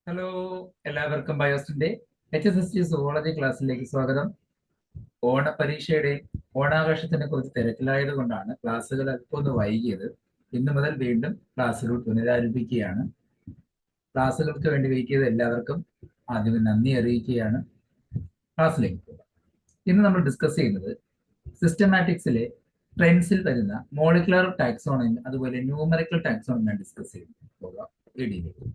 Hello, എല്ലാവർക്കും ബയോസിന്റെ HSST zoology ക്ലാസ്സിലേക്ക് സ്വാഗതം. ഓണപരീക്ഷയുടെ ഓണാഘോഷത്തിനെ കുറിച്ച് തിരക്കിലായത് കൊണ്ടാണ് ക്ലാസ്സുകൾ അല്പം ഒന്ന് വൈകിയത്. ഇന്നു മുതൽ വീണ്ടും ക്ലാസ്സുകൾ പുനരാരംഭിക്കുകയാണ്. ക്ലാസ്സുകൾക്ക് വേണ്ടി വെയിറ്റ് ചെയ്ത എല്ലാവർക്കും ആദ്യമേ നന്ദി അറിയിക്കുകയാണ്. ക്ലാസ്സിലേക്ക് പോകാം. ഇന്ന് നമ്മൾ ഡിസ്കസ് ചെയ്യുന്നത് സിസ്റ്റമാറ്റിക്സിലെ ട്രെൻഡ്സിൽ വരുന്ന മോളിക്കുലർ ടാക്സോണമി അതുപോലെ ന്യൂമറിക്കൽ ടാക്സോണമിയാണ് ഡിസ്കസ് ചെയ്യുന്നത്. പോകാം വീഡിയോയിലേക്ക്.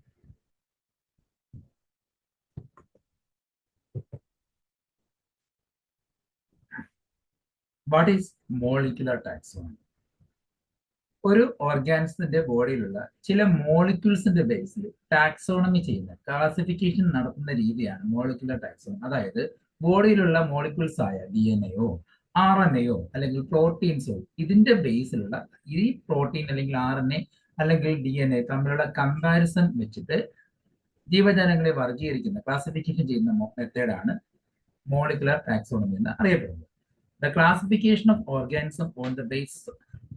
What is molecular taxonomy? ഒരു ഓർഗാനിസത്തിന്റെ ബോഡിയിലുള്ള ചില മോളിക്യൂൾസിന്റെ ബേസിൽ ടാക്സോണമി ചെയ്യുന്ന ക്ലാസിഫിക്കേഷൻ നടത്തുന്ന രീതിയാണ് മോളിക്കുലർ ടാക്സോണമി. അതായത് ബോഡിയിലുള്ള മോളിക്യൂൾസ് ആയ DNA-യോ RNA-യോ അല്ലെങ്കിൽ പ്രോട്ടീൻസോ ഇതിന്റെ ബേസിലുള്ള ഈ പ്രോട്ടീൻ അല്ലെങ്കിൽ RNA അല്ലെങ്കിൽ DNA തമ്മിലുള്ള കമ്പാരിസൺ വെച്ചിട്ട് ജീവജാലങ്ങളെ വർഗീകരിക്കുന്ന ക്ലാസിഫിക്കേഷൻ ചെയ്യുന്ന മെത്തേഡാണ് മോളിക്കുലർ ടാക്സോണമി എന്ന് അറിയപ്പെടുന്നത്. The classification of organisms on the basis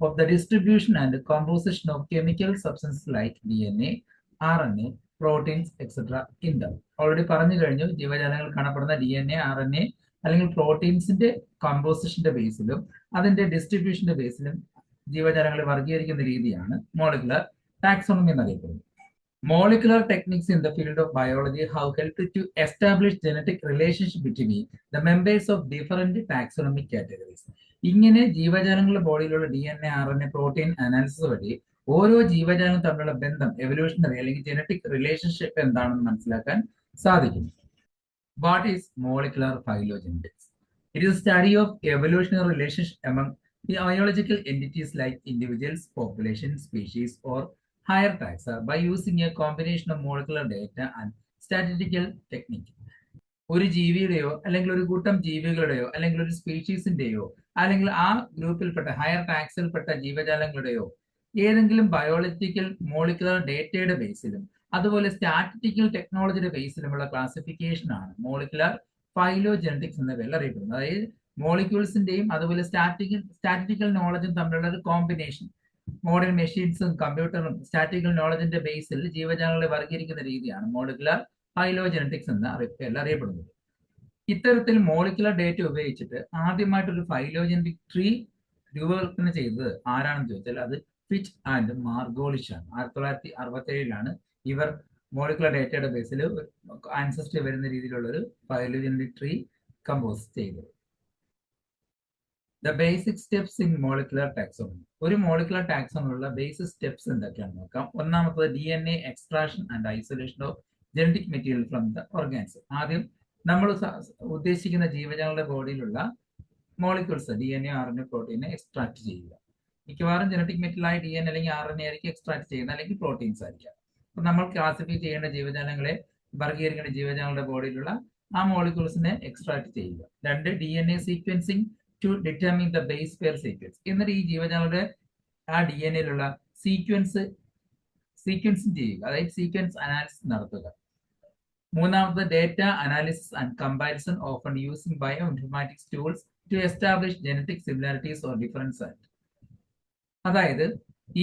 of the distribution and composition of chemical substances like DNA, RNA, proteins, etc. in them. Already പറഞ്ഞു കഴിഞ്ഞു, ജീവജാലങ്ങൾ കാണപ്പെടുന്ന DNA, RNA അല്ലെങ്കിൽ പ്രോട്ടീൻസിന്റെ കമ്പോസിഷന്റെ ബേസിലും അതിന്റെ ഡിസ്ട്രിബ്യൂഷന്റെ ബേസിലും ജീവജാലങ്ങളെ വർഗീകരിക്കുന്ന രീതിയാണ് മോളിക്കുലർ ടാക്സോണമി എന്നറിയപ്പെടുന്നത്. Molecular techniques in the field of biology have helped to establish genetic relationship between the members of different taxonomic categories. ഇങ്ങനെ ജീവജാലങ്ങളുടെ ബോഡിയിലുള്ള DNA, RNA, പ്രോട്ടീൻ അനാലിസിസ് വഴി ഓരോ ജീവജാലങ്ങളും തമ്മിലുള്ള ബന്ധം, എവല്യൂഷണറി അല്ലെങ്കിൽ ജനറ്റിക് റിലേഷൻഷിപ്പ് എന്താണെന്ന് മനസ്സിലാക്കാൻ സാധിക്കും. What is molecular phylogenetics? It is study of evolutionary relationship among the biological entities like individuals, population, species or higher taxa by using a combination of molecular data and statistical technique. ഒരു ജീവിയുടെയോ അല്ലെങ്കിൽ ഒരു കൂട്ടം ജീവികളുടെയോ അല്ലെങ്കിൽ ഒരു സ്പീഷീസിന്റെയോ അല്ലെങ്കിൽ ആ ഗ്രൂപ്പിൽപ്പെട്ട higher ടാക്സിൽപ്പെട്ട ജീവജാലങ്ങളുടെയോ ഏതെങ്കിലും biological molecular ഡേറ്റയുടെ ബേസിലും അതുപോലെ സ്റ്റാറ്റിസ്റ്റിക്കൽ ടെക്നോളജിയുടെ ബേസിലുമുള്ള ക്ലാസിഫിക്കേഷൻ ആണ് മോളിക്കുലർ ഫൈലോജനറ്റിക്സ് എന്ന പേരിൽ അറിയപ്പെടുന്നത്. അതായത് മോളിക്യൂൾസിന്റെയും അതുപോലെ സ്റ്റാറ്റിസ്റ്റിക്കൽ നോളജും തമ്മിലുള്ള ഒരു കോമ്പിനേഷൻ. മോഡേൺ മെഷീൻസും കമ്പ്യൂട്ടറും സ്റ്റാറ്റിക്കൽ നോളജിന്റെ ബേസിൽ ജീവജാലങ്ങളെ വർഗീകരിക്കുന്ന രീതിയാണ് മോളിക്കുലർ ഫൈലോജനറ്റിക്സ് എന്ന പേരിൽ അറിയപ്പെടുന്നത്. ഇത്തരത്തിൽ മോളിക്കുലർ ഡേറ്റ ഉപയോഗിച്ചിട്ട് ആദ്യമായിട്ടൊരു ഫൈലോജനറ്റിക് ട്രീ രൂപകൽപ്പന ചെയ്തത് ആരാണെന്ന് ചോദിച്ചാൽ അത് ഫിച്ച് ആൻഡ് മാർഗോളിഷ് ആണ്. 1967 ഇവർ മോളിക്കുലർ ഡേറ്റയുടെ ബേസിൽ ആൻസസ്ട്രി വരുന്ന രീതിയിലുള്ള ഒരു ഫൈലോജനറ്റിക് ട്രീ കമ്പോസ് ചെയ്തത്. The basic steps in molecular taxonomy. ഒരു മോളിക്കുലർ ടാക്സോണമിലുള്ള ബേസിക് സ്റ്റെപ്സ് എന്തൊക്കെയാണെന്ന് നോക്കാം. ഒന്നാമത്തത് DNA extraction and isolation of genetic material from the organism. ആദ്യം നമ്മൾ ഉദ്ദേശിക്കുന്ന ജീവജാലങ്ങളുടെ ബോഡിയിലുള്ള മോളിക്യൂൾസ് DNA, RNA, പ്രോട്ടീനെ എക്സ്ട്രാക്ട് ചെയ്യുക. മിക്കവാറും ജനറ്റിക് മെറ്റീരിയൽ ആയി DNA അല്ലെങ്കിൽ RNA ആയിരിക്കും എക്സ്ട്രാക്ട് ചെയ്യുന്നത്, അല്ലെങ്കിൽ പ്രോട്ടീൻസ് ആയിരിക്കാം. അപ്പൊ നമ്മൾ ക്ലാസിഫൈ ചെയ്യേണ്ട ജീവജാലങ്ങളെ വർഗീകരിക്കേണ്ട ജീവജാലങ്ങളുടെ ബോഡിയിലുള്ള ആ മോളിക്യൂൾസിനെ എക്സ്ട്രാക്ട് ചെയ്യുക. രണ്ട്, DNA sequencing to determine the base pair sequence. എന്നിട്ട് ഈ ജീവജാലങ്ങളുടെ ആ DNAയിലുള്ള സീക്വൻസിങ് ചെയ്യുക, അതായത് സീക്വൻസ് അനാലിസിസ് നടത്തുക. മൂന്നാമത്, data analysis and comparison often using bioinformatics tools to establish genetic similarities or difference. അതായത്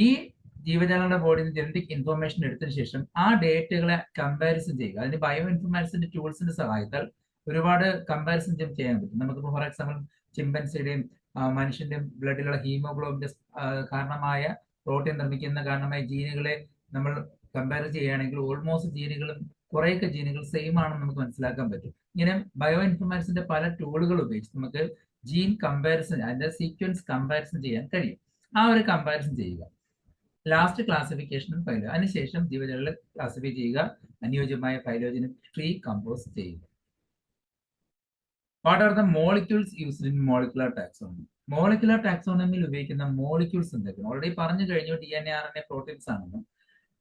ഈ ജീവജാലങ്ങളുടെ ബോഡിയിൽ നിന്ന് ജനറ്റിക് ഇൻഫർമേഷൻ എടുത്തതിനു ശേഷം ആ ഡേറ്റകളെ കമ്പാരിസൺ ചെയ്യുക. അതിന് ബയോ ഇൻഫർമാറ്റിക്സിന്റെ ടൂൾസിന്റെ സഹായത്താൽ ഒരുപാട് കമ്പാരിസൺ ചെയ്യാൻ പറ്റും. നമുക്ക് ഫോർ എക്സാമ്പിൾ ചിമ്പൻസിയുടെയും മനുഷ്യന്റെയും ബ്ലഡിലുള്ള ഹീമോഗ്ലോബിന്റെ കാരണമായ പ്രോട്ടീൻ നിർമ്മിക്കുന്ന കാരണമായ ജീനുകളെ നമ്മൾ കമ്പയർ ചെയ്യുകയാണെങ്കിൽ ഓൾമോസ്റ്റ് ജീനുകളും കുറേയൊക്കെ ജീനുകൾ സെയിം ആണെന്ന് നമുക്ക് മനസ്സിലാക്കാൻ പറ്റും. ഇങ്ങനെ ബയോ ഇൻഫർമാറ്റിക്സിന്റെ പല ടൂളുകൾ ഉപയോഗിച്ച് നമുക്ക് ജീൻ കമ്പാരിസൺ, അതിന്റെ സീക്വൻസ് കമ്പാരിസൺ ചെയ്യാൻ കഴിയും. ആ ഒരു കമ്പാരിസൺ ചെയ്യുക. ലാസ്റ്റ് ക്ലാസിഫിക്കേഷൻ ഫൈലോ, അതിനുശേഷം ജീവജാലങ്ങളെ ക്ലാസിഫൈ ചെയ്യുക, അനുയോജ്യമായ ഫൈലോജനറ്റിക് ട്രീ കമ്പോസ് ചെയ്യുക. What are the molecules used in molecular taxonomy? Molecular ടാക്സോണമിയിൽ ഉപയോഗിക്കുന്ന മോളിക്യൂൾസ് എന്തൊക്കെയാണ്? ഓൾറെഡി പറഞ്ഞു കഴിഞ്ഞു, DNA, RNA, പ്രോട്ടീൻസ് ആണെന്ന്.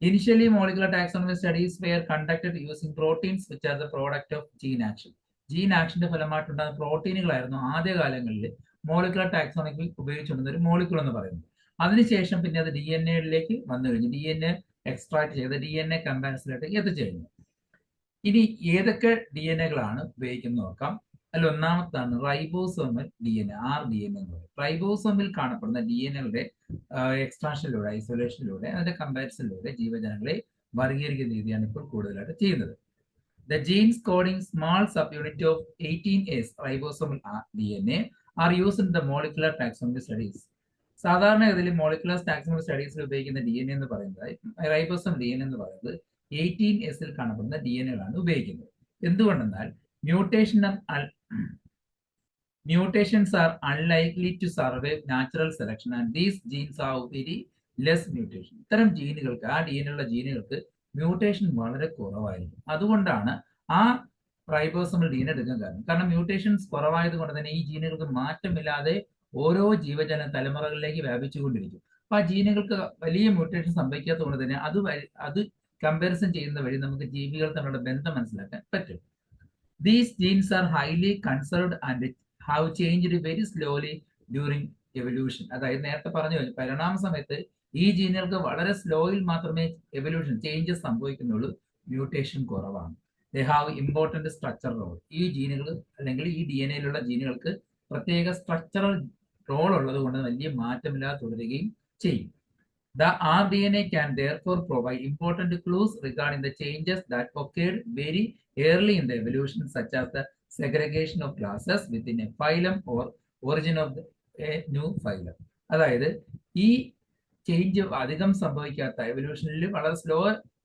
Initially, molecular taxonomy studies were conducted using proteins which are the product of gene action. Gene ആക്ഷന്റെ ഫലമായിട്ടുണ്ടാകുന്ന പ്രോട്ടീനുകളായിരുന്നു ആദ്യകാലങ്ങളിൽ മോളിക്കുലർ ടാക്സോണമി ഉപയോഗിച്ചുകൊണ്ടിരുന്ന ഒരു മോളിക്യൂൾ എന്ന് പറയുന്നത്. അതിനുശേഷം പിന്നെ അത് DNA വന്നു കഴിഞ്ഞു. DNA എക്സ്ട്രാക്ട് ചെയ്ത് DNA കമ്പാരിസണിലേക്ക് എത്തിച്ചു കഴിഞ്ഞു. ഇനി ഏതൊക്കെ DNAകളാണ് ഉപയോഗിക്കുന്നത് നോക്കാം. അതിൽ ഒന്നാമത്താണ് റൈബോസോമൽ DNA, RDNA എന്ന് പറയും. റൈബോസോമിൽ കാണപ്പെടുന്ന DNAയുടെ എക്സ്ട്രാക്ഷനിലൂടെ, ഐസൊലേഷനിലൂടെ, അതിന്റെ കമ്പാരിസണിലൂടെ ജീവജാലങ്ങളെ വർഗീകരിക്കുന്ന രീതിയാണ് ഇപ്പോൾ കൂടുതലായിട്ട് ചെയ്യുന്നത്. The genes coding small subunit of 18S ribosomal DNA are used in the molecular taxonomy studies. സാധാരണഗതിയിൽ മോളിക്കുലർ ടാക്സോണമി സ്റ്റഡീസിൽ ഉപയോഗിക്കുന്ന ഡി എൻ എ എന്ന് പറയുന്നത് റൈബോസം ഡി എൻ എന്ന് പറയുന്നത് 18S കാണപ്പെടുന്ന ഡി എൻ എകളാണ് ഉപയോഗിക്കുന്നത്. എന്തുകൊണ്ടെന്നാൽ mutations are unlikely to survive natural selection and these genes have very less mutation. ഇത്തരം ജീനുകൾക്ക് ആ ഡി എൻ ഉള്ള ജീനുകൾക്ക് മ്യൂട്ടേഷൻ വളരെ കുറവായിരിക്കും. അതുകൊണ്ടാണ് ആ റൈബോസമൽ ഡി എൻ എടുക്കാൻ കാരണം മ്യൂട്ടേഷൻസ് കുറവായത് കൊണ്ട് തന്നെ ഈ ജീനുകൾക്ക് മാറ്റമില്ലാതെ ഓരോ ജീവജന തലമുറകളിലേക്ക് വ്യാപിച്ചുകൊണ്ടിരിക്കും. അപ്പൊ ആ ജീനുകൾക്ക് വലിയ മ്യൂട്ടേഷൻ സംഭവിക്കാത്തത് കൊണ്ട് തന്നെ അത് കമ്പാരിസൺ ചെയ്യുന്ന വഴി നമുക്ക് ജീവികൾ തമ്മിലുള്ള ബന്ധം മനസ്സിലാക്കാൻ പറ്റും. These genes are highly conserved and have changed very slowly during evolution. അതായത് നേരത്തെ പറഞ്ഞു പരിണാമ സമയത്ത് ഈ ജീനുകൾക്ക് വളരെ സ്ലോയിൽ മാത്രമേ എവല്യൂഷൻ ചേഞ്ചസ് സംഭവിക്കുന്നുള്ളൂ, മ്യൂട്ടേഷൻ കുറവാണ്. They have important structural role. ഈ ജീനുകൾ അല്ലെങ്കിൽ ഈ ഡി എൻ എയിലുള്ള ജീനുകൾക്ക് പ്രത്യേക സ്ട്രക്ചറൽ റോൾ ഉള്ളത് കൊണ്ട് വലിയ മാറ്റമില്ലാതെ തുടരുകയും ചെയ്യും. The rDNA can therefore provide important clues regarding the changes that occurred very early in the evolution, such as the segregation of classes within a phylum or origin of a new phylum. അതായത് ഈ change അധികം സംഭവിക്കാത്ത എവല്യൂഷനിൽ വളരെ slow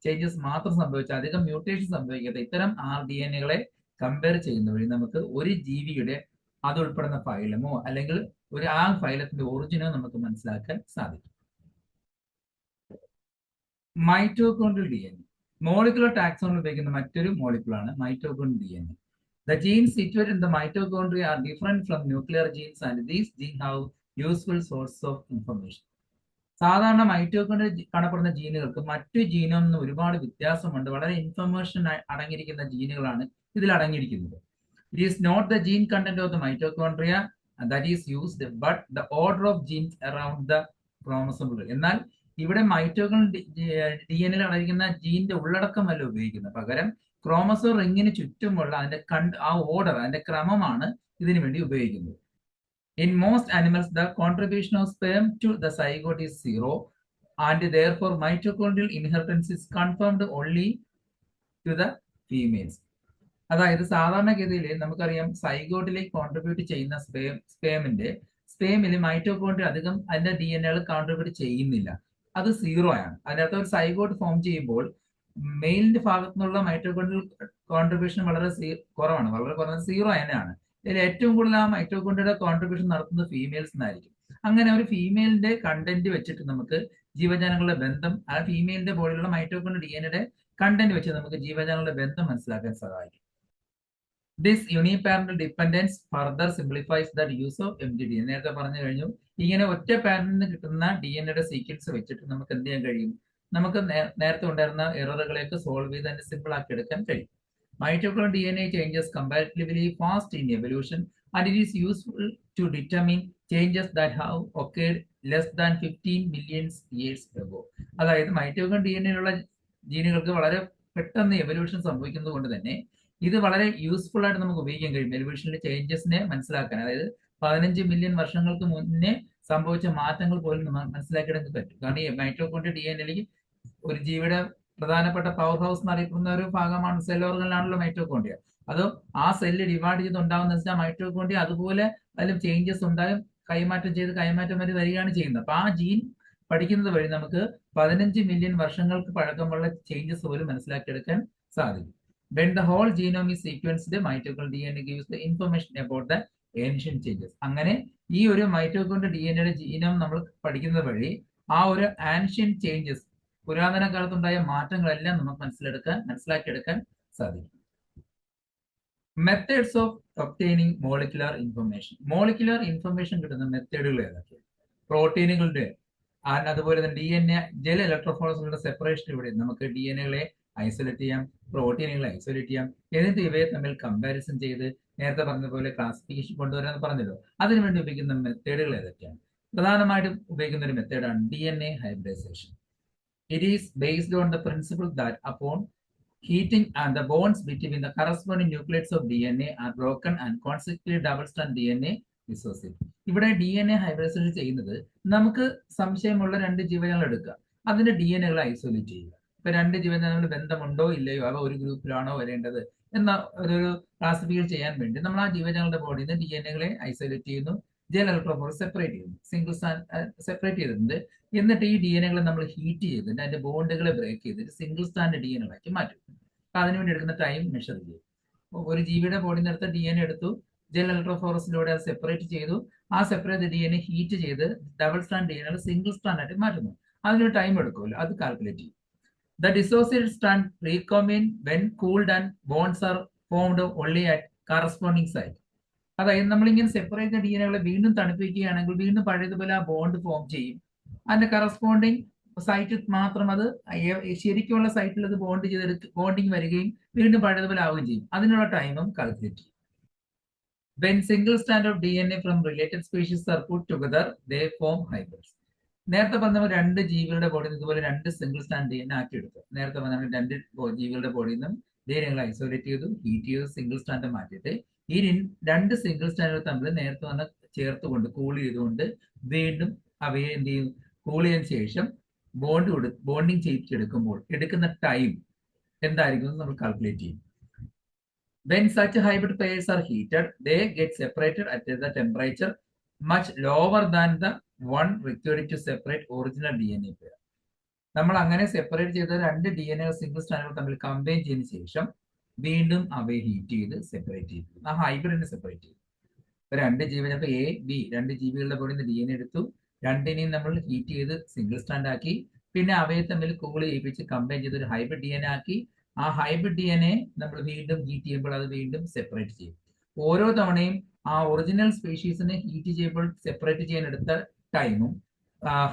changes മാത്രം സംഭവിച്ച അധികം mutation സംഭവിക്കാത്ത ഇത്തരം rDNA compare ചെയ്യുന്ന വഴി നമുക്ക് ഒരു ജീവിയുടെ അത് ഉൾപ്പെടുന്ന ഫൈലമോ അല്ലെങ്കിൽ ആ ഫൈലത്തിന്റെ ഒറിജിനോ നമുക്ക് മനസ്സിലാക്കാൻ സാധിക്കും. Mitochondrial D N A molecular taxonomy ഉപയോഗിക്കുന്ന മറ്റൊരു മോളിക്കുളാണ് mitochondrial D N A. The genes situated in the mitochondria are different from nuclear genes and these genes have useful sources of information. സാധാരണ മൈറ്റോകോൺഡ്രിയ കാണപ്പെടുന്ന ജീനുകൾക്ക് മറ്റു genome നിന്ന് ഒരുപാട് വ്യത്യാസമുണ്ട്. വളരെ ഇൻഫർമേഷൻ അടങ്ങിയിരിക്കുന്ന ജീനുകളാണ് ഇതിൽ അടങ്ങിയിരിക്കുന്നത്. It is not the gene content of the mitochondria that is used, but the order of genes around the chromosome. എന്നാൽ ഇവിടെ മൈറ്റോകോൺഡ്രിയ ഡി എൻ എയിൽ അടങ്ങിയിരിക്കുന്ന ജീനിന്റെ ഉള്ളടക്കമല്ല ഉപയോഗിക്കുന്നത്, പകരം ക്രോമസോം റിങ്ങിന് ചുറ്റുമുള്ള അതിന്റെ ആ ഓർഡർ, അതിന്റെ ക്രമമാണ് ഇതിനു വേണ്ടി ഉപയോഗിക്കുന്നത്. In most animals, the contribution of sperm to the zygote is zero, and therefore mitochondrial inheritance is confirmed only to the females. അതായത് സാധാരണഗതിയിൽ നമുക്കറിയാം സൈഗോട്ടിലേക്ക് കോൺട്രിബ്യൂട്ട് ചെയ്യുന്ന സ്പേമിൽ മൈറ്റോകോൺഡ്രിയ അധികം അതിന്റെ ഡി എൻ എകൾ കോൺട്രിബ്യൂട്ട് ചെയ്യുന്നില്ല, അത് സീറോ ആണ്. അതിനകത്ത് ഒരു സൈഗോട്ട് ഫോം ചെയ്യുമ്പോൾ മെയിലിന്റെ ഭാഗത്തു നിന്നുള്ള മൈറ്റോകോൺഡ്രിയൽ കോൺട്രിബ്യൂഷൻ വളരെ കുറവാണ്, വളരെ കുറഞ്ഞ സീറോ തന്നെയാണ്. ഇതിൽ ഏറ്റവും കൂടുതൽ ആ മൈറ്റോകോൺഡ്രിയയുടെ കോൺട്രിബ്യൂഷൻ നടത്തുന്നത് ഫീമെയിൽസ് എന്നായിരിക്കും. അങ്ങനെ ഒരു ഫീമെയിലിന്റെ കണ്ടന്റ് വെച്ചിട്ട് നമുക്ക് ജീവജാലങ്ങളുടെ ബന്ധം, ആ ഫീമെയിലിന്റെ ബോഡിയിലുള്ള മൈറ്റോകോൺഡ്രിയൽ ഡി എൻ എയുടെ കണ്ടന്റ് വെച്ച് നമുക്ക് ജീവജാലങ്ങളുടെ ബന്ധം മനസ്സിലാക്കാൻ സഹായിക്കും. This uniparental dependence further simplifies the use of mgDNA. നേരത്തെ പറഞ്ഞു കഴിഞ്ഞു, ഇങ്ങനെ ഒറ്റ പാരന്റിൽ നിന്ന് കിട്ടുന്ന ഡി എൻ എയുടെ സീക്വൻസ് വെച്ചിട്ട് നമുക്ക് എന്ത് ചെയ്യാൻ കഴിയും, നമുക്ക് നേരത്തെ ഉണ്ടായിരുന്ന എററുകളെയൊക്കെ സോൾവ് ചെയ്ത് തന്നെ സിമ്പിൾ ആക്കി എടുക്കാൻ കഴിയും. Mitochondrial DNA changes comparatively fast in evolution and it is useful to determine changes that have occurred less than 15 million years ago. അതായത് മൈറ്റോകോൺഡ്രിയൽ ഡി എൻ എയിലുള്ള ജീനുകൾക്ക് വളരെ പെട്ടെന്ന് എവല്യൂഷൻ സംഭവിക്കുന്നത് കൊണ്ട് തന്നെ ഇത് വളരെ യൂസ്ഫുൾ ആയിട്ട് നമുക്ക് ഉപയോഗിക്കാൻ കഴിയും എവല്യൂഷനിലെ ചേഞ്ചസിനെ മനസ്സിലാക്കാൻ. അതായത് 15 മില്യൺ വർഷങ്ങൾക്ക് മുന്നേ സംഭവിച്ച മാറ്റങ്ങൾ പോലും മനസ്സിലാക്കിയെടുക്കാൻ പറ്റും. കാരണം ഈ മൈറ്റോകോൺഡ്രിയൽ ഡി എൻ എയിലേക്ക് ഒരു ജീവിയുടെ പ്രധാനപ്പെട്ട പവർ ഹൗസ് എന്നറിയപ്പെടുന്ന ഒരു ഭാഗമാണ് സെൽ ഓർഗനിലാണല്ലോ മൈറ്റോകോൺഡ്രിയ. അത് ആ സെല്ല് ഡിവൈഡ് ചെയ്തുണ്ടാവുന്ന വെച്ചാൽ മൈറ്റോകോൺഡ്രിയ അതുപോലെ അതിലും ചേഞ്ചസ് ഉണ്ടായും കൈമാറ്റം വരെ വരികയാണ് ചെയ്യുന്നത്. അപ്പൊ ആ ജീൻ പഠിക്കുന്നത് വഴി നമുക്ക് 15 മില്യൺ വർഷങ്ങൾക്ക് പഴക്കമുള്ള ചേഞ്ചസ് പോലും മനസ്സിലാക്കിയെടുക്കാൻ സാധിക്കും. When the whole genome is sequenced, mitochondrial DNA gives the information about the ancient changes. അങ്ങനെ ഈ ഒരു മൈറ്റോകോൺഡ്രിയൽ ഡി എൻ എയുടെ ജീനോം നമ്മൾ പഠിക്കുന്നത് വഴി ആ ഒരു ആൻഷ്യന്റ് ചേഞ്ചസ്, പുരാതന കാലത്തുണ്ടായ മാറ്റങ്ങളെല്ലാം നമുക്ക് മനസ്സിലാക്കിയെടുക്കാൻ സാധിക്കും. Methods of obtaining molecular information. Molecular information കിട്ടുന്ന മെത്തേഡുകൾ ഏതൊക്കെയാണ്? പ്രോട്ടീനുകളുടെ അതുപോലെ തന്നെ ഡി എൻ എ ജെൽ ഇലക്ട്രോഫോറസുകളുടെ സെപ്പറേഷൻ ഇവിടെ നമുക്ക് ഡി എൻ എകളെ ഐസൊലേറ്റ് ചെയ്യാം, പ്രോട്ടീനുകളെ ഐസൊലേറ്റ് ചെയ്യാം. എന്നിട്ട് ഇവയെ തമ്മിൽ കമ്പാരിസൺ ചെയ്ത് നേരത്തെ പറഞ്ഞതുപോലെ ക്ലാസിഫിക്കേഷൻ കൊണ്ടുവരാൻ പറഞ്ഞല്ലോ. അതിനുവേണ്ടി ഉപയോഗിക്കുന്ന മെത്തേഡുകൾ ഏതൊക്കെയാണ്? പ്രധാനമായിട്ടും ഉപയോഗിക്കുന്ന ഒരു മെത്തേഡാണ് D N A hybridisation. It is based on the principle that upon heating and the bonds between the corresponding nucleates of DNA are broken and consequently double-strand DNA dissociate. ഇവിടെ ഡി എൻ എ ഹൈബ്രിഡൈസേഷൻ ചെയ്യുന്നത് നമുക്ക് സംശയമുള്ള രണ്ട് ജീവജാലങ്ങൾ എടുക്കുക, അതിന്റെ D N എകളെ isolate ചെയ്യുക. ഇപ്പൊ രണ്ട് ജീവജാലങ്ങൾ ബന്ധമുണ്ടോ ഇല്ലയോ, അവ ഒരു ഗ്രൂപ്പിലാണോ വരേണ്ടത് എന്ന ഒരു ക്ലാസിഫിക്കേഷൻ ചെയ്യാൻ വേണ്ടി നമ്മൾ ആ ജീവജാലങ്ങളുടെ ബോഡിയിൽ നിന്ന് DNA ഐസൊലേറ്റ് ചെയ്യുന്നു, ജെൽ ഇലക്ട്രോഫോറസ് സെപ്പറേറ്റ് ചെയ്യുന്നു, സിംഗിൾ സ്റ്റാൻഡ് സെപ്പറേറ്റ് ചെയ്തിട്ടുണ്ട്. എന്നിട്ട് ഈ DNA നമ്മൾ ഹീറ്റ് ചെയ്തിട്ട് അതിന്റെ ബോണ്ടുകളെ ബ്രേക്ക് ചെയ്തിട്ട് സിംഗിൾ സ്റ്റാൻഡ് DNA ആക്കി മാറ്റും. അപ്പൊ അതിനുവേണ്ടി എടുക്കുന്ന ടൈം മെഷർ ചെയ്യും. ഒരു ജീവിയുടെ ബോഡിയിൽ നിന്ന് എടുത്ത DNA എടുത്തു, ജെൽ ഇലക്ട്രോഫോറസിലൂടെ അത് സെപ്പറേറ്റ് ചെയ്തു, ആ സെപ്പറേറ്റ് DNA ഹീറ്റ് ചെയ്ത് double stand DNA single stand ആയിട്ട് മാറ്റുന്നു. അതിനൊരു ടൈം എടുക്കുമല്ലോ, അത് കാൽക്കുലേറ്റ് ചെയ്യും. The dissociated strand recombine when cooled and bonds are formed only at corresponding site. അതായത് നമ്മളിങ്ങനെ സെപ്പറേറ്റ് DNA വീണ്ടും തണുപ്പിക്കുകയാണെങ്കിൽ വീണ്ടും പഴയതുപോലെ ആ ബോണ്ട് ഫോം ചെയ്യും. അതിന്റെ കറസ്പോണ്ടിങ് സൈറ്റിൽ മാത്രം അത് ശരിക്കുള്ള സൈറ്റിൽ അത് ബോണ്ടിങ് വരികയും വീണ്ടും പഴയതുപോലെ ആവുകയും ചെയ്യും. അതിനുള്ള ടൈമും കാൽക്കുലേറ്റ് ചെയ്യും. When single strand of DNA from related species are put together, they form hybrids. നേരത്തെ പറഞ്ഞ രണ്ട് ജീവികളുടെ ബോഡിയിൽ നിന്ന് ഇതുപോലെ രണ്ട് സിംഗിൾ സ്റ്റാൻഡ് DNA ആക്കി എടുത്തു. നേരത്തെ പറഞ്ഞ രണ്ട് ജീവികളുടെ ബോഡിയിൽ നിന്നും DNA ഐസൊലേറ്റ് ചെയ്തു, ഹീറ്റ് ചെയ്തു, സിംഗിൾ സ്റ്റാൻഡ് മാറ്റിയിട്ട് ഈ രണ്ട് സിംഗിൾ സ്റ്റാൻഡുകൾ തമ്മിൽ നേരത്തെ വന്ന് ചേർത്തുകൊണ്ട് കൂൾ ചെയ്തുകൊണ്ട് വീണ്ടും അവയെ എന്ത് ചെയ്യും, കൂൾ ചെയ്തതിനു ശേഷം ബോണ്ടിങ് ചെയ്യിച്ചെടുക്കുമ്പോൾ എടുക്കുന്ന ടൈം എന്തായിരിക്കും നമ്മൾ കാൽക്കുലേറ്റ് ചെയ്യും. When such hybrid pairs are heated, they get separated at the temperature much lower than the one required to separate original DNA pair. നമ്മൾ അങ്ങനെ സെപ്പറേറ്റ് ചെയ്ത രണ്ട് DNA സിംഗിൾ സ്റ്റാൻഡുകൾ തമ്മിൽ കമ്പൈൻ ചെയ്തതിനു ശേഷം വീണ്ടും അവയെ ഹീറ്റ് ചെയ്ത് സെപ്പറേറ്റ് ചെയ്തു, ആ ഹൈബ്രിഡിനെ സെപ്പറേറ്റ് ചെയ്തു. രണ്ട് ജീവൻ A, B രണ്ട് ജീവികളുടെ ബോഡിയിൽ നിന്ന് DNA എടുത്തു, രണ്ടിനെയും നമ്മൾ ഹീറ്റ് ചെയ്ത് സിംഗിൾ സ്റ്റാൻഡ് ആക്കി, പിന്നെ അവയെ തമ്മിൽ കൂൾ ചെയ്യിപ്പിച്ച് കമ്പൈൻ ചെയ്ത് ഒരു ഹൈബ്രിഡ് DNA ആക്കി. ആ ഹൈബ്രിഡ് DNA നമ്മൾ വീണ്ടും ഹീറ്റ് ചെയ്യുമ്പോൾ അത് വീണ്ടും സെപ്പറേറ്റ് ചെയ്യും. ഓരോ തവണയും ആ ഒറിജിനൽ സ്പീഷീസിനെ ഹീറ്റ് ചെയ്യുമ്പോൾ സെപ്പറേറ്റ് ചെയ്യാൻ എടുത്ത ടൈമും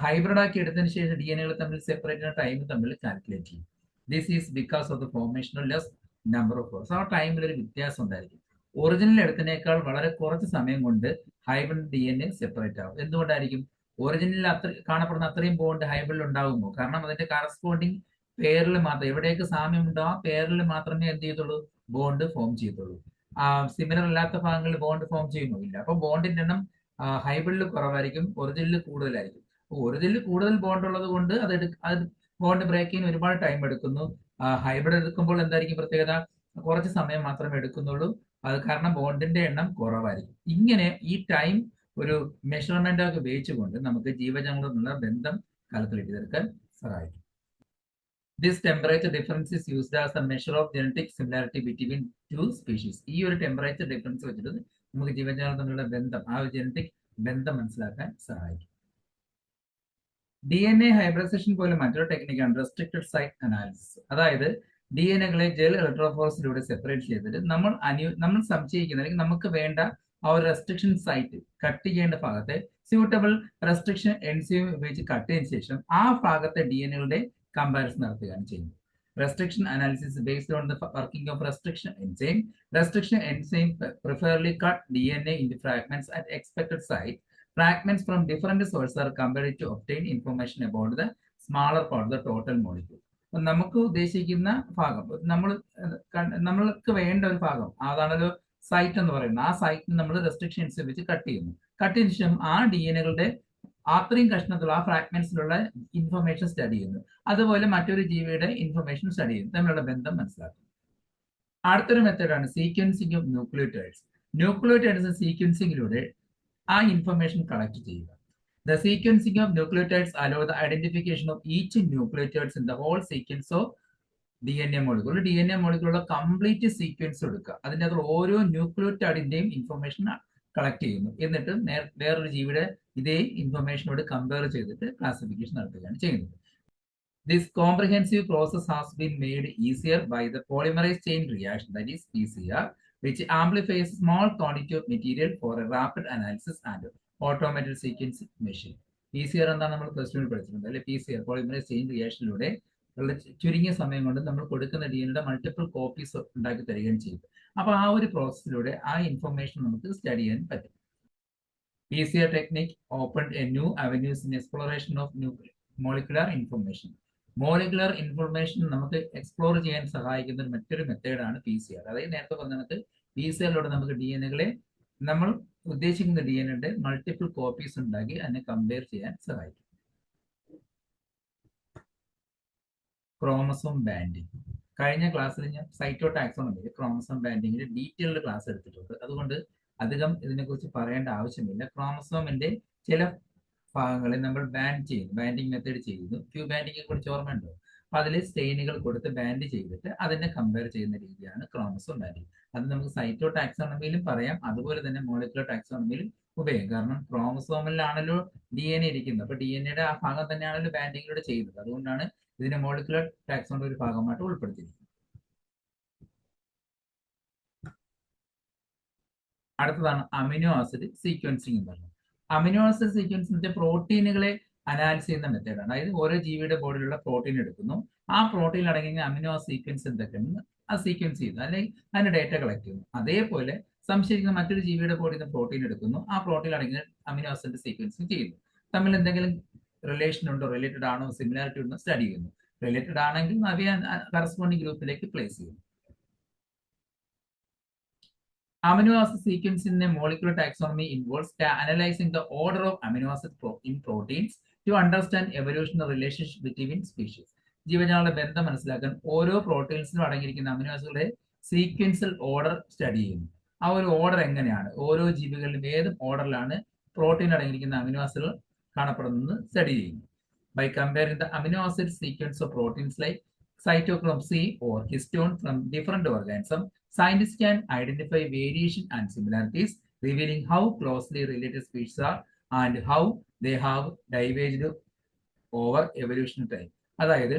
ഹൈബ്രിഡ് ആക്കി എടുത്തതിന് ശേഷം DNA തമ്മിൽ സെപ്പറേറ്റ് ചെയ്യുന്ന ടൈമും തമ്മിൽ കാൽക്കുലേറ്റ് ചെയ്യും. This is because of the formation of less number of force. ആ ടൈമിൽ ഒരു വ്യത്യാസം ഉണ്ടായിരിക്കും. ഒറിജിനൽ എടുത്തതിനേക്കാൾ വളരെ കുറച്ച് സമയം കൊണ്ട് ഹൈബ്രിഡ് DNA സെപ്പറേറ്റ് ആവും. എന്തുകൊണ്ടായിരിക്കും? ഒറിജിനലിൽ കാണപ്പെടുന്ന അത്രയും ബോണ്ട് ഹൈബ്രിഡിൽ ഉണ്ടാകുമോ? കാരണം അതിന്റെ കറസ്പോണ്ടിങ് പേരിൽ മാത്രം, എവിടെയൊക്കെ സാമ്യം ഉണ്ടോ ആ പേരിൽ മാത്രമേ എന്ത് ചെയ്തുള്ളൂ, ബോണ്ട് ഫോം ചെയ്തുള്ളൂ. സിമിലർ അല്ലാത്ത ഭാഗങ്ങളിൽ ബോണ്ട് ഫോം ചെയ്യുമോ? ഇല്ല. അപ്പൊ ബോണ്ടിന്റെ എണ്ണം ഹൈബ്രിഡിൽ കുറവായിരിക്കും, ഒറിജിനലിൽ കൂടുതലായിരിക്കും. ഒറിജിനലിൽ കൂടുതൽ ബോണ്ട് ഉള്ളത് കൊണ്ട് അത് ബോണ്ട് ബ്രേക്ക് ചെയ്യാൻ ഒരുപാട് ടൈം എടുക്കുന്നു. ഹൈബ്രിഡ് എടുക്കുമ്പോൾ എന്തായിരിക്കും പ്രത്യേകത? കുറച്ച് സമയം മാത്രമേ എടുക്കുന്നുള്ളൂ. അത് കാരണം ബോണ്ടിന്റെ എണ്ണം കുറവായിരിക്കും. ഇങ്ങനെ ഈ ടൈം ഒരു മെഷർമെന്റ് ഒക്കെ ഉപയോഗിച്ചുകൊണ്ട് നമുക്ക് ജീവജാലങ്ങളുള്ള ബന്ധം കാൽക്കുലേറ്റ് ചെയ്തെടുക്കാൻ സഹായിക്കും. This temperature difference is used as a measure of genetic similarity between two species. ഈ ഒരു ടെമ്പറേച്ചർ ഡിഫറൻസ് വെച്ചിട്ട് നമുക്ക് ജീവജാലങ്ങൾ തമ്മിലുള്ള ബന്ധം, ആ ഒരു ജനറ്റിക് ബന്ധം മനസ്സിലാക്കാൻ സഹായിക്കും. DNA ഹൈബ്രിഡൈസേഷൻ പോലെ മറ്റൊരു ടെക്നിക്കാണ് റെസ്ട്രിക്റ്റഡ് സൈറ്റ് അനാലിസിസ്. അതായത് DNA ജെൽ ഇലക്ട്രോഫോറസിലൂടെ സെപ്പറേറ്റ് ചെയ്തിട്ട് നമ്മൾ സംശയിക്കുന്ന അല്ലെങ്കിൽ നമുക്ക് വേണ്ട ആ ഒരു റെസ്ട്രിക്ഷൻ സൈറ്റ് കട്ട് ചെയ്യേണ്ട ഭാഗത്തെ സ്യൂട്ടബിൾ റെസ്ട്രിക്ഷൻ എൻസൈം ഉപയോഗിച്ച് കട്ട് ചെയ്തതിനു ശേഷം ആ ഭാഗത്തെ DNA കമ്പാരിസൺ നടത്തുകയാണ് ചെയ്യുന്നത്. Restriction analysis is based on the working of restriction enzyme. Restriction enzyme preferably cut DNA into fragments at expected site. Fragments from different sources are compared to obtain information about the smaller part of the total molecule. നമുക്ക് ഉദ്ദേശിക്കുന്ന ഭാഗം, നമ്മൾക്ക് വേണ്ട ഒരു ഭാഗം അതാണല്ലോ site എന്ന് പറയുന്നത്. ആ സൈറ്റിൽ നമ്മൾ റെസ്ട്രിക്ഷൻ എൻസൈം വെച്ച് കട്ട് ചെയ്യുന്നു. കട്ട് ചെയ്തതിനു ശേഷം ആ DNA അത്രയും കഷ്ണത്തിലുള്ള ആ ഫ്രാഗ്മെന്റ്സിലുള്ള ഇൻഫർമേഷൻ സ്റ്റഡി ചെയ്യുന്നു. അതുപോലെ മറ്റൊരു ജീവിയുടെ ഇൻഫർമേഷൻ സ്റ്റഡി ചെയ്യുന്നു. തമ്മിലുള്ള ബന്ധം മനസ്സിലാക്കുന്നു. അടുത്തൊരു മെത്തേഡാണ് സീക്വൻസിംഗ് ഓഫ് ന്യൂക്ലിയോടൈഡ്സ്. ന്യൂക്ലിയോടൈഡ്സ് സീക്വൻസിംഗിലൂടെ ആ ഇൻഫർമേഷൻ കളക്ട് ചെയ്യുക. The sequencing of nucleotides allow the identification of each nucleotides in the whole sequence of DNA molecule. DNA molecule complete sequence എടുക്കുക, അതിൻ്റെ അത് ഓരോ ന്യൂക്ലിയോടൈഡിന്റെയും ഇൻഫർമേഷൻ കളക്ട് ചെയ്യുന്നു. എന്നിട്ട് വേറൊരു ജീവിയുടെ ഇതേ ഇൻഫർമേഷനോട് കമ്പയർ ചെയ്തിട്ട് ക്ലാസിഫിക്കേഷൻ നടത്തുകയാണ് ചെയ്യുന്നത്. This comprehensive process has been made easier by the polymerase chain reaction, that is PCR, which amplifies small quantity of material for a rapid analysis and automated sequencing machine. PCR എന്താണ് നമ്മൾ plus ടുവിൽ പഠിച്ചിട്ടുണ്ട് അല്ലെ? PCR polymerase chain reactionലൂടെ ചുരുങ്ങിയ സമയം കൊണ്ട് നമ്മൾ കൊടുക്കുന്ന DNA മൾട്ടിപ്പിൾ കോപ്പീസ് ഉണ്ടാക്കി തരികയും ചെയ്യും. അപ്പൊ ആ ഒരു പ്രോസസ്സിലൂടെ ആ ഇൻഫർമേഷൻ നമുക്ക് സ്റ്റഡി ചെയ്യാൻ പറ്റും. PCR technique opened a new avenues in exploration of molecular information. Molecular information നമുക്ക് എക്സ്പ്ലോർ ചെയ്യാൻ സഹായിക്കുന്ന മറ്റൊരു മെത്തേഡാണ് PCR. അതായത് നേരത്തെ പറഞ്ഞത് PCRലൂടെ നമുക്ക് DNA നമ്മൾ ഉദ്ദേശിക്കുന്ന DNA മൾട്ടിപ്പിൾ കോപ്പീസ് ഉണ്ടാക്കി അതിനെ കമ്പയർ ചെയ്യാൻ സഹായിക്കും. Chromosome banding. കഴിഞ്ഞ ക്ലാസ്സിൽ ഞാൻ സൈറ്റോ ടാക്സോണമിയിൽ ക്രോമസോം ബാൻഡിങ്ങിന്റെ ഡീറ്റെയിൽഡ് ക്ലാസ് എടുത്തിട്ടുണ്ട്. അതുകൊണ്ട് അധികം ഇതിനെക്കുറിച്ച് പറയേണ്ട ആവശ്യമില്ല. ക്രോമസോമിന്റെ ചില ഭാഗങ്ങളെ നമ്മൾ ബാൻഡ് ചെയ്യുന്നു, ബാൻഡിങ് മെത്തേഡ് ചെയ്യുന്നു. ക്യൂ ബാൻഡിങ്ങിനെ കുറിച്ച് ഓർമ്മയുണ്ടോ? അപ്പൊ അതിൽ സ്റ്റെയിനുകൾ കൊടുത്ത് ബാൻഡ് ചെയ്തിട്ട് അതിനെ കമ്പയർ ചെയ്യുന്ന രീതിയാണ് ക്രോമസോം ബാൻഡിങ്. അത് നമുക്ക് സൈറ്റോ ടാക്സോണമിയിലും പറയാം, അതുപോലെ തന്നെ മോളിക്കുലർ ടാക്സോണമിയിലും ഉപയോഗിക്കും. കാരണം ക്രോമസോമിലാണല്ലോ DNA ഇരിക്കുന്നത്. അപ്പൊ DNA ആ ഭാഗം തന്നെയാണല്ലോ ബാൻഡിങ്ങിലൂടെ ചെയ്യുന്നത്. അതുകൊണ്ടാണ് ഇതിനെ മോളിക്കുലർ ടാക്സോണമിയുടെ ഒരു ഭാഗമായിട്ട് ഉൾപ്പെടുത്തിയിരിക്കുന്നത്. അടുത്തതാണ് അമിനോ ആസിഡ് സീക്വൻസിങ് എന്ന് പറയുന്നത്. അമിനോ ആസിഡ് സീക്വൻസിന്റെ പ്രോട്ടീനുകളെ അനാലിസ് ചെയ്യുന്ന മെത്തേഡാണ്. അതായത് ഓരോ ജീവിയുടെ ബോഡിയിലുള്ള പ്രോട്ടീൻ എടുക്കുന്നു, ആ പ്രോട്ടീനിൽ അടങ്ങിയ അമിനോ ആസിഡ് സീക്വൻസ് എന്തൊക്കെയാണ് ആ സീക്വൻസ് ചെയ്യുന്നു, അല്ലെങ്കിൽ അതിന്റെ ഡേറ്റ കളക്ട് ചെയ്യുന്നു. അതേപോലെ സംശയിക്കുന്ന മറ്റൊരു ജീവിയുടെ ബോഡിയിൽ നിന്ന് പ്രോട്ടീൻ എടുക്കുന്നു, ആ പ്രോട്ടീനിൽ അടങ്ങിയ അമിനോ ആസിഡ് സീക്വൻസ് ചെയ്യുന്നു. തമ്മിൽ എന്തെങ്കിലും റിലേഷൻ ഉണ്ടോ, റിലേറ്റഡ് ആണോ, സിമിലാരിറ്റി ഉണ്ടോ സ്റ്റഡി ചെയ്യുന്നു. റിലേറ്റഡ് ആണെങ്കിൽ അവയെ കറസ്പോണ്ടിങ് ഗ്രൂപ്പിലേക്ക് പ്ലേസ് ചെയ്യുന്നു. Amino acid sequence in a molecular taxonomy involves analyzing the order of amino acids in proteins to understand evolutionary relationship between species. ജീവജാലങ്ങളുടെ ബന്ധം മനസ്സിലാക്കാൻ ഓരോ പ്രോട്ടീൻസിലും അടങ്ങിയിരിക്കുന്ന അമിനോ ആസിഡുകളുടെ സീക്വൻസൽ ഓർഡർ സ്റ്റഡി ചെയ്യുന്നു. ആ ഒരു ഓർഡർ എങ്ങനെയാണ്, ഓരോ ജീവികളിലും ഏത് ഓർഡറിലാണ് പ്രോട്ടീൻ അടങ്ങിയിരിക്കുന്ന അമിനോ ആസിഡുകൾ കാണപ്പെടുന്നത് സ്റ്റഡി ചെയ്യുന്നു. By comparing the amino acid sequence of proteins like cytochrome C or histone from different organisms, scientists can identify variation and similarities, revealing how closely related species are and how they have diverged over evolutionary time. അതായത്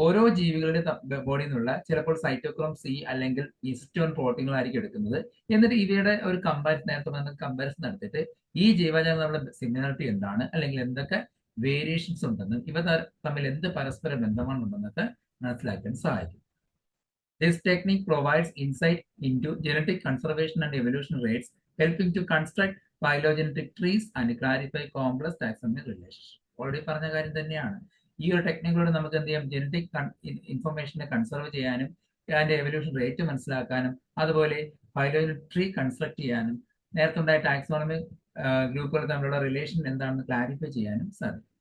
ഓരോ ജീവികളുടെ ബോഡിയിൽ നിന്നുള്ള ചിലപ്പോൾ cytochrome C അല്ലെങ്കിൽ histone പ്രോട്ടീനുകളായിരിക്കും എടുക്കുന്നത്. എന്നിട്ട് ഇവയുടെ ഒരു കമ്പാരിസൺ നടത്തിയിട്ട് ഈ ജീവജാലം തമ്മിലുള്ള സിമിലാരിറ്റി എന്താണ്, അല്ലെങ്കിൽ എന്തൊക്കെ വേരിയേഷൻസ് ഉണ്ടെന്നും ഇവ തമ്മിൽ എന്ത് പരസ്പര ബന്ധമാണുണ്ടെന്നൊക്കെ മനസ്സിലാക്കാൻ സഹായിക്കും. This technique provides insight into genetic conservation and evolution rates, helping to construct phylogenetic trees and clarify complex taxonomic relationship. Already പറഞ്ഞ കാര്യം തന്നെയാണ്. ഈ ഒരു ടെക്നിക്കിലൂടെ നമുക്ക് എന്ത് ചെയ്യാം, ജനറ്റിക് ഇൻഫർമേഷനെ കൺസർവ് ചെയ്യാനും അതിന്റെ എവല്യൂഷൻ റേറ്റ് മനസ്സിലാക്കാനും അതുപോലെ ഫൈലോജനറ്റിക് ട്രീ കൺസ്ട്രക്ട് ചെയ്യാനും നേരത്തെ ഉണ്ടായ ടാക്സോണമിക് ഗ്രൂപ്പുകൾ തമ്മിലുള്ള റിലേഷൻ എന്താണെന്ന് ക്ലാരിഫൈ ചെയ്യാനും സാധിക്കും.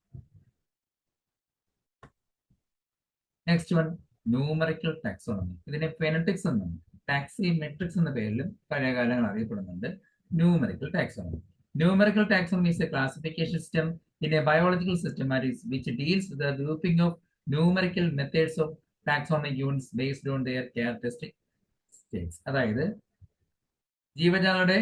Next one numerical taxonomy. ഇതിനെ ഫെനറ്റിക്സ് എന്നും ടാക്സിമെട്രിക്സ് എന്ന പേരിലും പഴയ കാലങ്ങൾ അറിയപ്പെടുന്നുണ്ട്. Numerical taxonomy. Numerical taxonomy is a classification system in a biological systematic which deals with the grouping of numerical methods of taxonomic units based on their characteristic states. അതായത് ജീവജാലങ്ങളുടെ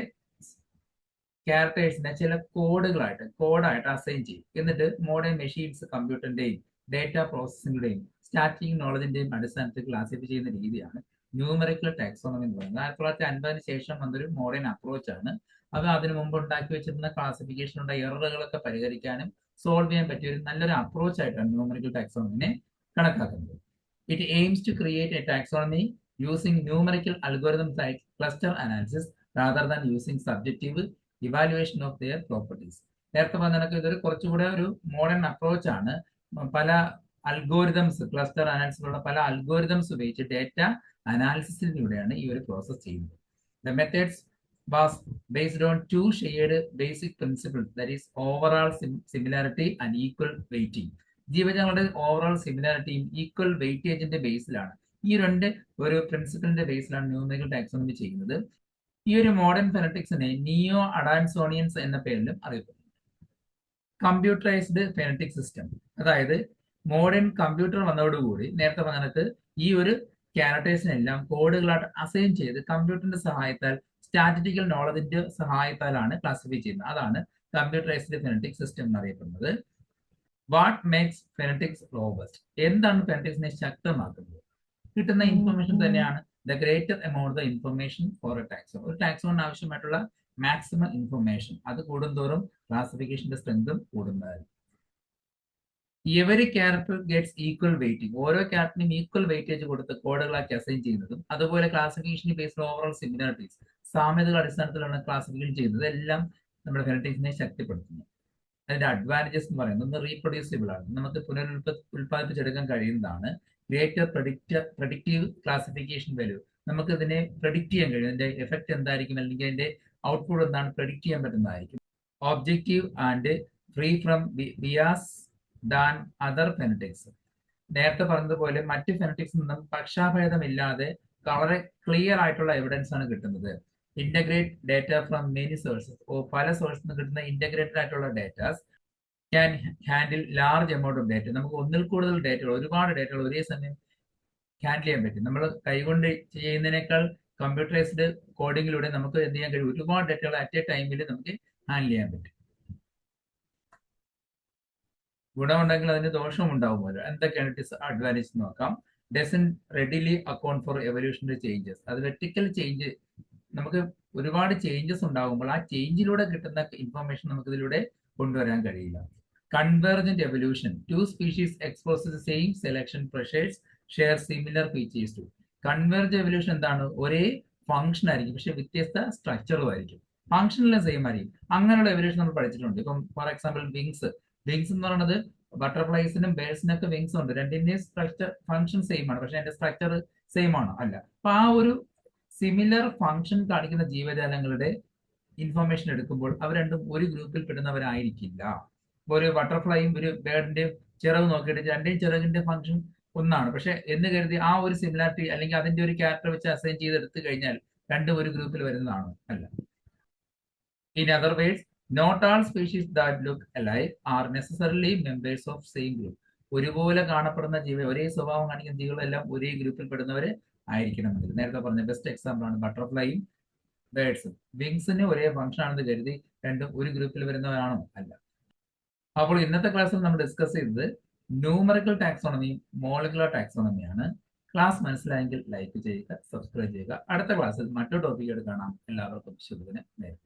ക്യാരക്ടേഴ്സിനെ ചില കോഡായിട്ട് അസൈൻ ചെയ്യും. എന്നിട്ട് മോഡേൺ മെഷീൻസ് കമ്പ്യൂട്ടറിന്റെയും ഡേറ്റ പ്രോസസ്സിംഗിന്റെയും സ്റ്റാറ്റിക് നോളജിന്റെയും അടിസ്ഥാനത്തിൽ classify ചെയ്യുന്ന രീതിയാണ് numerical taxonomy എന്ന് പറയുന്നത്. 1950 ശേഷം വന്നൊരു മോഡേൺ അപ്രോച്ചാണ്. അത് അതിനു മുമ്പ് ഉണ്ടാക്കി വെച്ചിരുന്ന ക്ലാസിഫിക്കേഷനുള്ള എററുകളൊക്കെ പരിഹരിക്കാനും സോൾവ് ചെയ്യാൻ പറ്റിയ ഒരു നല്ലൊരു അപ്രോച്ച് ആയിട്ടാണ് ന്യൂമറിക്കൽ ടാക്സോണമിനെ കണക്കാക്കുന്നത്. It aims to create a taxonomy using numerical algorithms like cluster analysis rather than using subjective evaluation of their properties. നേരത്തെ പറഞ്ഞ ഇതൊരു കുറച്ചുകൂടെ ഒരു മോഡേൺ അപ്രോച്ച് ആണ്. പല അൽഗോരിതംസ്, ക്ലസ്റ്റർ അനാലിസിസിലുള്ള പല അൽഗോരിതംസ് ഉപയോഗിച്ച് ഡേറ്റ അനാലിസിസിലൂടെയാണ് ഈ ഒരു പ്രോസസ് ചെയ്യുന്നത്. The methods was based on two shared basic principles, that is overall similarity and equal weighting. ജീവജാലങ്ങളുടെ ഓവറോൾ സിമിലാരിറ്റിയും ഈക്വൽ വെയിറ്റേജിന്റെ ബേസിലാണ്, ഈ രണ്ട് ഒരു പ്രിൻസിപ്പിളിന്റെ ബേസിലാണ് ന്യൂമറിക്കൽ ടാക്സോണമി ചെയ്യുന്നത്. ഈ ഒരു മോഡേൺ ഫെനറ്റിക്സിനെ നിയോ അഡാൻസോണിയൻസ് എന്ന പേരിലും അറിയപ്പെടുന്നു. കമ്പ്യൂട്ടറൈസ്ഡ് ഫെനറ്റിക് സിസ്റ്റം, അതായത് മോഡേൺ കമ്പ്യൂട്ടർ വന്നതോടുകൂടി നേരത്തെ പറഞ്ഞിട്ട് ഈ ഒരു ക്യാരക്ടേഴ്സിനെല്ലാം കോഡുകളായിട്ട് അസൈൻ ചെയ്ത് കമ്പ്യൂട്ടറിന്റെ സഹായത്താൽ സ്റ്റാറ്റിസ്റ്റിക്കൽ നോളജിന്റെ സഹായത്താലാണ് ക്ലാസിഫൈ ചെയ്യുന്നത്. അതാണ് കമ്പ്യൂട്ടറൈസ്ഡ് ഫെനറ്റിക് സിസ്റ്റം എന്നറിയപ്പെടുന്നത്. What makes phenetics robust? എന്താണ് ഫെനറ്റിക്സിനെ ശക്തമാക്കുന്നത്? കിട്ടുന്ന ഇൻഫർമേഷൻ തന്നെയാണ് the greater amount the information for a taxon. ഒരു ടാക്സോണിന് ആവശ്യമായിട്ടുള്ള മാക്സിമം ഇൻഫർമേഷൻ അത് കൂടുന്തോറും ക്ലാസിഫിക്കേഷന്റെ സ്ട്രെങ്തും കൂടുന്നതായിരിക്കും. Every character gets equal weighting. ഓരോ ക്യാരക്ടറിനും ഈക്വൽ വെയിറ്റേജ് കൊടുത്ത് കോഡുകളാക്കി അസൈൻ ചെയ്യുന്നതും അതുപോലെ ക്ലാസിഫിക്കേഷൻ ബേസ്ഡ് ഓവറോൾ സിമിലാരിറ്റീസ്, സാമ്യതകൾ അടിസ്ഥാനത്തിലാണ് ക്ലാസിഫിക്കേഷൻ ചെയ്യുന്നത്. എല്ലാം നമ്മുടെ ഫെനറ്റിക്സിനെ ശക്തിപ്പെടുത്തുന്നു. അതിന്റെ അഡ്വാൻറ്റേജസ് എന്ന് പറയുന്നത് ഒന്ന് റീപ്രൊഡ്യൂസിബിൾ ആണ്, നമുക്ക് ഉൽപ്പാദിപ്പിച്ചെടുക്കാൻ കഴിയുന്നതാണ്. ഗ്രേറ്റർ പ്രഡിക്റ്റീവ് ക്ലാസിഫിക്കേഷൻ വാല്യൂ, നമുക്ക് ഇതിനെ പ്രഡിക്റ്റ് ചെയ്യാൻ കഴിയും, അതിന്റെ എഫക്ട് എന്തായിരിക്കും അല്ലെങ്കിൽ അതിന്റെ ഔട്ട്പുട്ട് എന്താണ് പ്രഡിക്റ്റ് ചെയ്യാൻ പറ്റുന്നതായിരിക്കും. Objective and free from bias than other phenetics. നേരത്തെ പറഞ്ഞതുപോലെ മറ്റ് ഫെനറ്റിക്സിൽ നിന്നും പക്ഷാഭേദമില്ലാതെ വളരെ ക്ലിയർ ആയിട്ടുള്ള എവിഡൻസ് ആണ് കിട്ടുന്നത്. Integrate data from many sources, പല സോഴ്സിൽ നിന്ന് കിട്ടുന്ന ഇന്റഗ്രേറ്റഡ് ആയിട്ടുള്ള datas can handle large amount of data. നമുക്ക് ഒന്നിൽ കൂടുതൽ ഡേറ്റകൾ, ഒരുപാട് ഡേറ്റകൾ ഒരേ സമയം ഹാൻഡിൽ ചെയ്യാൻ പറ്റും. നമ്മൾ കൈകൊണ്ട് ചെയ്യുന്നതിനേക്കാൾ കമ്പ്യൂട്ടറൈസ്ഡ് കോഡിങ്ങിലൂടെ നമുക്ക് എന്ത് ചെയ്യാൻ കഴിയും, ഒരുപാട് ഡേറ്റകൾ അറ്റ് എ ടൈമിൽ നമുക്ക് ഹാൻഡിൽ ചെയ്യാൻ പറ്റും. ഗുണമുണ്ടെങ്കിൽ അതിന് ദോഷവും ഉണ്ടാവുമല്ലോ. എന്തൊക്കെയാണ് ഡിസ്അഡ്വാൻറ്റേജ് നോക്കാം. Doesn't readily account for evolutionary changes. അത് വെർട്ടിക്കൽ ചേഞ്ച്, നമുക്ക് ഒരുപാട് ചേഞ്ചസ് ഉണ്ടാകുമ്പോൾ ആ ചേഞ്ചിലൂടെ കിട്ടുന്ന ഇൻഫർമേഷൻ നമുക്ക് ഇതിലൂടെ കൊണ്ടുവരാൻ കഴിയില്ല. Convergent evolution, two species expose the same selection pressures share similar features too. Converge evolution എന്താണ്, ഒരേ ഫംഗ്ഷൻ ആയിരിക്കും പക്ഷെ വ്യത്യസ്ത സ്ട്രക്ചറും ആയിരിക്കും. ഫംഗ്ഷനെല്ലാം സെയിം ആയിരിക്കും. അങ്ങനെയുള്ള എവല്യൂഷൻ നമ്മൾ പഠിച്ചിട്ടുണ്ട്. ഇപ്പം ഫോർ എക്സാമ്പിൾ വിങ്സ് എന്ന് പറയുന്നത് ബട്ടർഫ്ലൈസിനും ബേഴ്സിനൊക്കെ വിങ്സ് ഉണ്ട്. രണ്ടിന്റെയും സ്ട്രക്ചർ ഫംഗ്ഷൻ സെയിം ആണ്, പക്ഷെ അതിന്റെ സ്ട്രക്ചർ സെയിം ആണോ? അല്ല. അപ്പൊ ആ ഒരു സിമിലർ ഫംഗ്ഷൻ കാണിക്കുന്ന ജീവജാലങ്ങളുടെ ഇൻഫർമേഷൻ എടുക്കുമ്പോൾ അവർ രണ്ടും ഒരു ഗ്രൂപ്പിൽ പെടുന്നവരായിരിക്കില്ല. ഒരു ബട്ടർഫ്ലൈയും ഒരു ബേർഡിന്റെയും ചിറക് നോക്കിയിട്ട് രണ്ടിന്റെയും ചിറകിന്റെ ഫംഗ്ഷൻ ഒന്നാണ്, പക്ഷെ എന്ന് കരുതി ആ ഒരു സിമിലാരിറ്റി അല്ലെങ്കിൽ അതിന്റെ ഒരു ക്യാരക്ടർ വെച്ച് അസൈൻ ചെയ്തെടുത്തു കഴിഞ്ഞാൽ രണ്ടും ഒരു ഗ്രൂപ്പിൽ വരുന്നതാണോ? അല്ല. In other words, not all species that look alike are necessarily members of same group. ഒരുപോലെ കാണപ്പെടുന്ന ജീവികൾ, ഒരേ സ്വഭാവം കാണിക്കുന്ന ജീവികളെല്ലാം ഒരേ ഗ്രൂപ്പിൽ പെടുന്നവര് ആയിരിക്കണമെന്നില്ല. നേരത്തെ പറഞ്ഞ ബെസ്റ്റ് എക്സാമ്പിൾ ആണ് ബട്ടർഫ്ലൈയും ബേർഡ്സും. വിങ്സിന് ഒരേ ഫംഗ്ഷൻ ആണെന്ന് കരുതി രണ്ടും ഒരു ഗ്രൂപ്പിൽ വരുന്നവരാണോ? അല്ല. അപ്പോൾ ഇന്നത്തെ ക്ലാസ്സിൽ നമ്മൾ ഡിസ്കസ് ചെയ്തത് ന്യൂമറിക്കൽ ടാക്സോണമിയും മോളിക്കുലർ ടാക്സോണമിയാണ്. ക്ലാസ് മനസ്സിലായെങ്കിൽ ലൈക്ക് ചെയ്യുക, സബ്സ്ക്രൈബ് ചെയ്യുക. അടുത്ത ക്ലാസ്സിൽ മറ്റൊരു ടോപ്പിക് കാണാം. എല്ലാവർക്കും ശുഭദിനം നേരം.